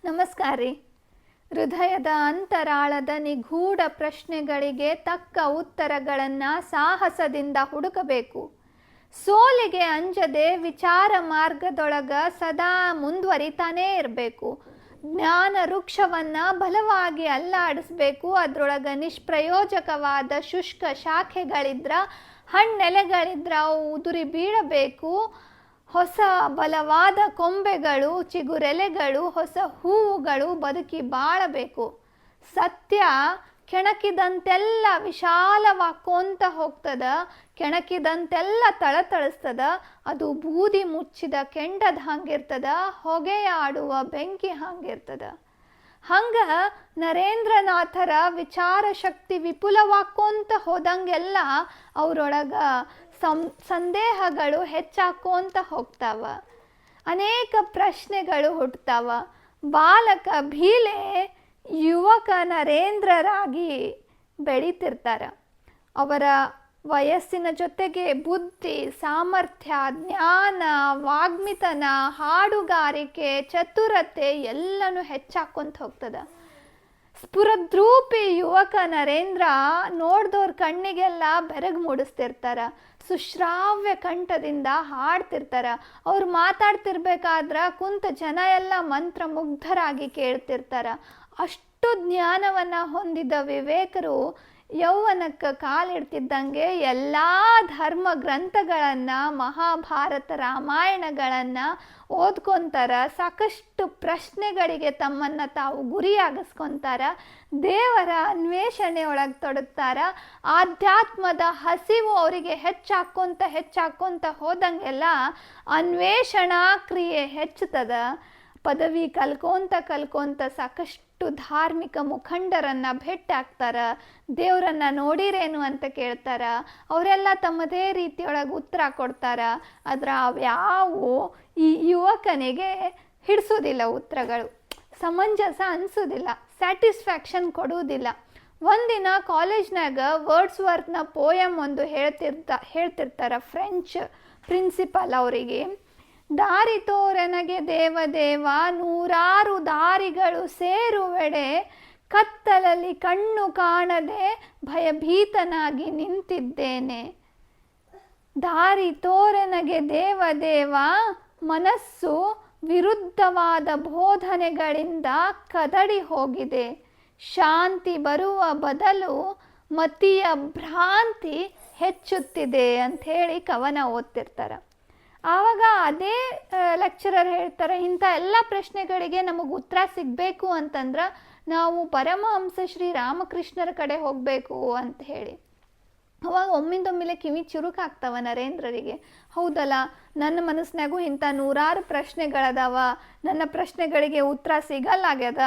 ನಮಸ್ಕಾರ ರೀ. ಹೃದಯದ ಅಂತರಾಳದ ನಿಗೂಢ ಪ್ರಶ್ನೆಗಳಿಗೆ ತಕ್ಕ ಉತ್ತರಗಳನ್ನು ಸಾಹಸದಿಂದ ಹುಡುಕಬೇಕು. ಸೋಲಿಗೆ ಅಂಜದೆ ವಿಚಾರ ಮಾರ್ಗದೊಳಗ ಸದಾ ಮುಂದುವರಿತಾನೇ ಇರಬೇಕು. ಜ್ಞಾನ ವೃಕ್ಷವನ್ನು ಬಲವಾಗಿ ಅಲ್ಲಾಡಿಸ್ಬೇಕು. ಅದರೊಳಗೆ ನಿಷ್ಪ್ರಯೋಜಕವಾದ ಶುಷ್ಕ ಶಾಖೆಗಳಿದ್ರ, ಹಣ್ಣೆಲೆಗಳಿದ್ರ ಅವು ಉದುರಿ ಬೀಳಬೇಕು. ಹೊಸ ಬಲವಾದ ಕೊಂಬೆಗಳು, ಚಿಗುರೆಲೆಗಳು, ಹೊಸ ಹೂವುಗಳು ಬದುಕಿ ಬಾಳಬೇಕು. ಸತ್ಯ ಕೆಣಕಿದಂತೆಲ್ಲ ವಿಶಾಲವಾಕ್ಕೋಂತ ಹೋಗ್ತದ, ಕೆಣಕಿದಂತೆಲ್ಲ ತಳತಳಿಸ್ತದ. ಅದು ಬೂದಿ ಮುಚ್ಚಿದ ಕೆಂಡದ ಹಂಗಿರ್ತದ, ಹೊಗೆಯಾಡುವ ಬೆಂಕಿ ಹಂಗಿರ್ತದ. ಹಂಗ ನರೇಂದ್ರನಾಥರ ವಿಚಾರ ಶಕ್ತಿ ವಿಪುಲವಾಕ್ಕೋಂತ ಹೋದಂಗೆಲ್ಲ ಅವರೊಳಗ ಸಂದೇಹಗಳು ಹೆಚ್ಚಾಕೋಂತ ಹೋಗ್ತಾವ. ಅನೇಕ ಪ್ರಶ್ನೆಗಳು ಹುಟ್ಟುತ್ತಾವ. ಬಾಲಕ ಭೀಲೆ ಯುವಕ ನರೇಂದ್ರರಾಗಿ ಬೆಳೀತಿರ್ತಾರ. ಅವರ ವಯಸ್ಸಿನ ಜೊತೆಗೆ ಬುದ್ಧಿ, ಸಾಮರ್ಥ್ಯ, ಜ್ಞಾನ, ವಾಗ್ಮಿತನ, ಹಾಡುಗಾರಿಕೆ, ಚತುರತೆ ಎಲ್ಲನೂ ಹೆಚ್ಚಾಕೊಂತ ಹೋಗ್ತದ. ಸ್ಫುರದ್ರೂಪಿ ಯುವಕ ನರೇಂದ್ರ ನೋಡ್ದವ್ರ ಕಣ್ಣಿಗೆಲ್ಲ ಬೆರಗು ಮೂಡಿಸ್ತಿರ್ತಾರ. ಸುಶ್ರಾವ್ಯ ಕಂಠದಿಂದ ಹಾಡ್ತಿರ್ತಾರ. ಅವ್ರು ಮಾತಾಡ್ತಿರ್ಬೇಕಾದ್ರೆ ಕುಂತ ಜನ ಎಲ್ಲ ಮಂತ್ರ ಮುಗ್ಧರಾಗಿ ಕೇಳ್ತಿರ್ತಾರ. ಅಷ್ಟು ಜ್ಞಾನವನ್ನು ಹೊಂದಿದ ವಿವೇಕರು ಯೌವನಕ್ಕೆ ಕಾಲಿಡ್ತಿದ್ದಂಗೆ ಎಲ್ಲ ಧರ್ಮ ಗ್ರಂಥಗಳನ್ನು, ಮಹಾಭಾರತ ರಾಮಾಯಣಗಳನ್ನು ಓದ್ಕೊತಾರ. ಸಾಕಷ್ಟು ಪ್ರಶ್ನೆಗಳಿಗೆ ತಮ್ಮನ್ನು ತಾವು ಗುರಿಯಾಗಿಸ್ಕೊತಾರ. ದೇವರ ಅನ್ವೇಷಣೆ ಒಳಗೆ ತೊಡಗ್ತಾರ. ಆಧ್ಯಾತ್ಮದ ಹಸಿವು ಅವರಿಗೆ ಹೆಚ್ಚಾಕೊಂತ ಹೋದಂಗೆಲ್ಲ ಅನ್ವೇಷಣಾ ಕ್ರಿಯೆ ಹೆಚ್ಚುತ್ತದ. ಪದವಿ ಕಲ್ಕೊಂತ ಸಾಕಷ್ಟು ಧಾರ್ಮಿಕ ಮುಖಂಡರನ್ನು ಭೇಟಿಯಾಗ್ತಾರ. ದೇವರನ್ನು ನೋಡಿರೇನು ಅಂತ ಕೇಳ್ತಾರ. ಅವರೆಲ್ಲ ತಮ್ಮದೇ ರೀತಿಯೊಳಗೆ ಉತ್ತರ ಕೊಡ್ತಾರ. ಆದರೆ ಅವ್ಯಾವು ಈ ಯುವಕನಿಗೆ ಹಿಡಿಸೋದಿಲ್ಲ. ಉತ್ತರಗಳು ಸಮಂಜಸ ಅನಿಸೋದಿಲ್ಲ, ಸ್ಯಾಟಿಸ್ಫ್ಯಾಕ್ಷನ್ ಕೊಡುವುದಿಲ್ಲ. ಒಂದಿನ ಕಾಲೇಜ್ನಾಗ ವರ್ಡ್ಸ್ವರ್ತನ ಪೋಯಮ್ ಒಂದು ಹೇಳ್ತಿರ್ತಾರ ಫ್ರೆಂಚ್ ಪ್ರಿನ್ಸಿಪಲ್ ಅವರಿಗೆ. ದಾರಿ ತೋರನಗೆ ದೇವದೇವ, ನೂರಾರು ದಾರಿಗಳು ಸೇರುವೆಡೆ, ಕತ್ತಲಲ್ಲಿ ಕಣ್ಣು ಕಾಣದೆ ಭಯಭೀತನಾಗಿ ನಿಂತಿದ್ದೇನೆ. ದಾರಿ ತೋರನಗೆ ದೇವದೇವ, ಮನಸ್ಸು ವಿರುದ್ಧವಾದ ಬೋಧನೆಗಳಿಂದ ಕದಡಿ ಹೋಗಿದೆ. ಶಾಂತಿ ಬರುವ ಬದಲು ಮತೀಯ ಭ್ರಾಂತಿ ಹೆಚ್ಚುತ್ತಿದೆ ಅಂಥೇಳಿ ಕವನ ಓದ್ತಿರ್ತಾರ. ಆವಾಗ ಅದೇ ಲೆಕ್ಚರರ್ ಹೇಳ್ತಾರೆ, ಇಂಥ ಎಲ್ಲ ಪ್ರಶ್ನೆಗಳಿಗೆ ನಮಗೆ ಉತ್ತರ ಸಿಗಬೇಕು ಅಂತಂದ್ರೆ ನಾವು ಪರಮಹಂಸ ಶ್ರೀ ರಾಮಕೃಷ್ಣರ ಕಡೆ ಹೋಗಬೇಕು ಅಂತ ಹೇಳಿ. ಅವಾಗ ಒಮ್ಮಿಂದೊಮ್ಮಿಲೆ ಕಿವಿ ಚುರುಕಾಗ್ತವ ನರೇಂದ್ರರಿಗೆ. ಹೌದಲ್ಲ, ನನ್ನ ಮನಸ್ಸಿನಾಗೂ ಇಂಥ ನೂರಾರು ಪ್ರಶ್ನೆಗಳದಾವ, ನನ್ನ ಪ್ರಶ್ನೆಗಳಿಗೆ ಉತ್ತರ ಸಿಗಲ್ಲಾಗ್ಯದ,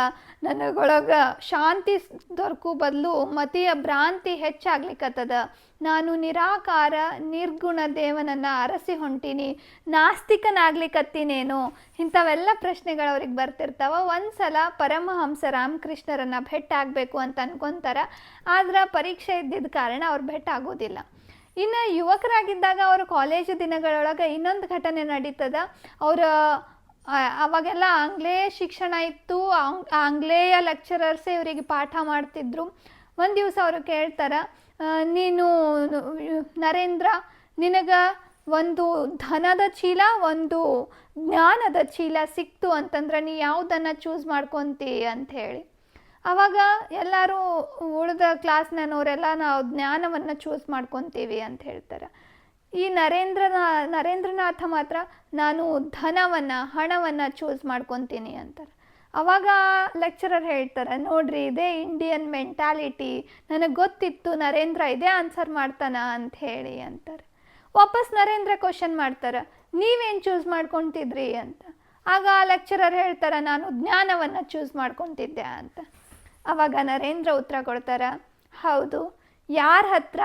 ನನಗೊಳಗೆ ಶಾಂತಿ ದೊರಕು ಬದಲು ಮತೀಯ ಭ್ರಾಂತಿ ಹೆಚ್ಚಾಗ್ಲಿಕ್ಕತ್ತದ. ನಾನು ನಿರಾಕಾರ ನಿರ್ಗುಣ ದೇವನನ್ನು ಅರಸಿ ಹೊಂಟೀನಿ, ನಾಸ್ತಿಕನಾಗ್ಲಿಕ್ಕತ್ತೀನೇನೋ, ಇಂಥವೆಲ್ಲ ಪ್ರಶ್ನೆಗಳು ಅವ್ರಿಗೆ ಬರ್ತಿರ್ತಾವ. ಒಂದ್ಸಲ ಪರಮಹಂಸ ರಾಮಕೃಷ್ಣರನ್ನು ಭೇಟಾಗಬೇಕು ಅಂತ ಅನ್ಕೊತಾರ. ಆದ್ರೆ ಪರೀಕ್ಷೆ ಇದ್ದಿದ್ದ ಕಾರಣ ಅವ್ರು ಭೇಟಾಗೋದಿಲ್ಲ. ಇನ್ನು ಯುವಕರಾಗಿದ್ದಾಗ ಅವ್ರ ಕಾಲೇಜು ದಿನಗಳೊಳಗೆ ಇನ್ನೊಂದು ಘಟನೆ ನಡೀತದ. ಅವರ ಅವಾಗೆಲ್ಲ ಆಂಗ್ಲೇಯ ಶಿಕ್ಷಣ ಇತ್ತು. ಆಂಗ್ಲೇಯ ಲೆಕ್ಚರರ್ಸೇ ಇವರಿಗೆ ಪಾಠ ಮಾಡ್ತಿದ್ರು. ಒಂದು ದಿವಸ ಅವರು ಕೇಳ್ತಾರ, ನೀನು ನರೇಂದ್ರ, ನಿನಗೆ ಒಂದು ಧನದ ಚೀಲ, ಒಂದು ಜ್ಞಾನದ ಚೀಲ ಸಿಕ್ತು ಅಂತಂದ್ರೆ ನೀ ಯಾವುದನ್ನು ಚೂಸ್ ಮಾಡ್ಕೊತಿ ಅಂತ ಹೇಳಿ. ಆವಾಗ ಎಲ್ಲರೂ ಉಳಿದ ಕ್ಲಾಸ್ನವರೆಲ್ಲ ನಾವು ಜ್ಞಾನವನ್ನು ಚೂಸ್ ಮಾಡ್ಕೊತೀವಿ ಅಂತ ಹೇಳ್ತಾರೆ. ಈ ನರೇಂದ್ರನಾಥ ಮಾತ್ರ ನಾನು ಹಣವನ್ನು ಚೂಸ್ ಮಾಡ್ಕೊತೀನಿ ಅಂತಾರೆ. ಅವಾಗ ಲೆಕ್ಚರರ್ ಹೇಳ್ತಾರೆ, ನೋಡ್ರಿ ಇದೇ ಇಂಡಿಯನ್ ಮೆಂಟಾಲಿಟಿ, ನನಗೆ ಗೊತ್ತಿತ್ತು ನರೇಂದ್ರ ಇದೇ ಆನ್ಸರ್ ಮಾಡ್ತಾನ ಅಂತ ಹೇಳಿ ಅಂತಾರೆ. ವಾಪಸ್ ನರೇಂದ್ರ ಕ್ವಶನ್ ಮಾಡ್ತಾರೆ, ನೀವೇನು ಚೂಸ್ ಮಾಡ್ಕೊತಿದ್ರಿ ಅಂತ. ಆಗ ಲೆಕ್ಚರರ್ ಹೇಳ್ತಾರೆ, ನಾನು ಜ್ಞಾನವನ್ನು ಚೂಸ್ ಮಾಡ್ಕೊತಿದ್ದೆ ಅಂತ. ಅವಾಗ ನರೇಂದ್ರ ಉತ್ತರ ಕೊಡ್ತಾರೆ, ಹೌದು, ಯಾರ ಹತ್ರ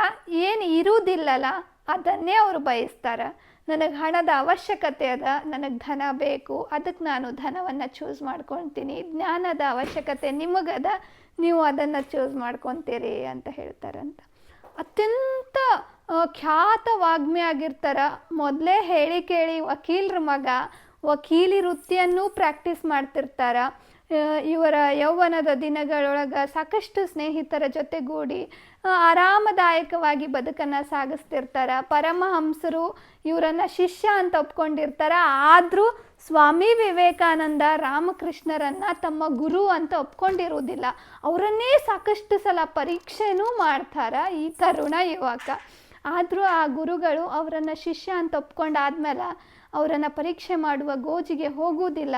ಏನು ಇರುವುದಿಲ್ಲಲ್ಲ ಅದನ್ನೇ ಅವರು ಬಯಸ್ತಾರೆ. ನನಗೆ ಹಣದ ಅವಶ್ಯಕತೆ ಅದ, ನನಗೆ ಧನ ಬೇಕು, ಅದಕ್ಕೆ ನಾನು ಧನವನ್ನು ಚೂಸ್ ಮಾಡ್ಕೊತೀನಿ. ಜ್ಞಾನದ ಅವಶ್ಯಕತೆ ನಿಮಗದ, ನೀವು ಅದನ್ನು ಚೂಸ್ ಮಾಡ್ಕೊತೀರಿ ಅಂತ ಹೇಳ್ತಾರಂತ. ಅತ್ಯಂತ ಖ್ಯಾತ ವಾಗ್ಮಿ ಆಗಿರ್ತಾರ. ಮೊದಲೇ ಹೇಳಿ ಕೇಳಿ ವಕೀಲರ ಮಗ, ವಕೀಲಿ ವೃತ್ತಿಯನ್ನು ಪ್ರಾಕ್ಟೀಸ್ ಮಾಡ್ತಿರ್ತಾರೆ. ಇವರ ಯೌವನದ ದಿನಗಳೊಳಗೆ ಸಾಕಷ್ಟು ಸ್ನೇಹಿತರ ಜೊತೆಗೂಡಿ ಆರಾಮದಾಯಕವಾಗಿ ಬದುಕನ್ನು ಸಾಗಿಸ್ತಿರ್ತಾರೆ. ಪರಮಹಂಸರು ಇವರನ್ನು ಶಿಷ್ಯ ಅಂತ ಒಪ್ಕೊಂಡಿರ್ತಾರೆ. ಆದರೂ ಸ್ವಾಮಿ ವಿವೇಕಾನಂದ ರಾಮಕೃಷ್ಣರನ್ನು ತಮ್ಮ ಗುರು ಅಂತ ಒಪ್ಕೊಂಡಿರುವುದಿಲ್ಲ. ಅವರನ್ನೇ ಸಾಕಷ್ಟು ಸಲ ಪರೀಕ್ಷೆನೂ ಮಾಡ್ತಾರೆ ಈ ತರುಣ ಯುವಕ. ಆದರೂ ಆ ಗುರುಗಳು ಅವರನ್ನು ಶಿಷ್ಯ ಅಂತ ಒಪ್ಕೊಂಡಾದ್ಮೇಲೆ ಅವರನ್ನು ಪರೀಕ್ಷೆ ಮಾಡುವ ಗೋಜಿಗೆ ಹೋಗುವುದಿಲ್ಲ.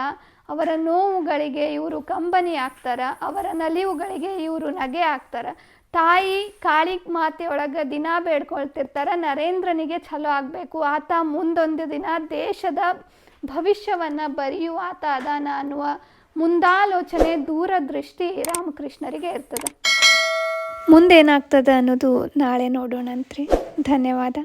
ಅವರ ನೋವುಗಳಿಗೆ ಇವರು ಕಂಬನಿ ಆಗ್ತಾರೆ, ಅವರ ನಲಿವುಗಳಿಗೆ ಇವರು ನಗೆ ಆಗ್ತಾರೆ. ತಾಯಿ ಕಾಳಿ ಮಾತೆಯೊಳಗೆ ದಿನ ಬೇಡ್ಕೊಳ್ತಿರ್ತಾರೆ, ನರೇಂದ್ರನಿಗೆ ಛಲೋ ಆಗಬೇಕು, ಆತ ಮುಂದೊಂದು ದಿನ ದೇಶದ ಭವಿಷ್ಯವನ್ನು ಬರೆಯುವ ಆತ ಅದಾನ ಅನ್ನುವ ಮುಂದಾಲೋಚನೆ, ದೂರದೃಷ್ಟಿ ರಾಮಕೃಷ್ಣರಿಗೆ ಇರ್ತದೆ. ಮುಂದೇನಾಗ್ತದೆ ಅನ್ನೋದು ನಾಳೆ ನೋಡೋಣಂತ್ರಿ. ಧನ್ಯವಾದ.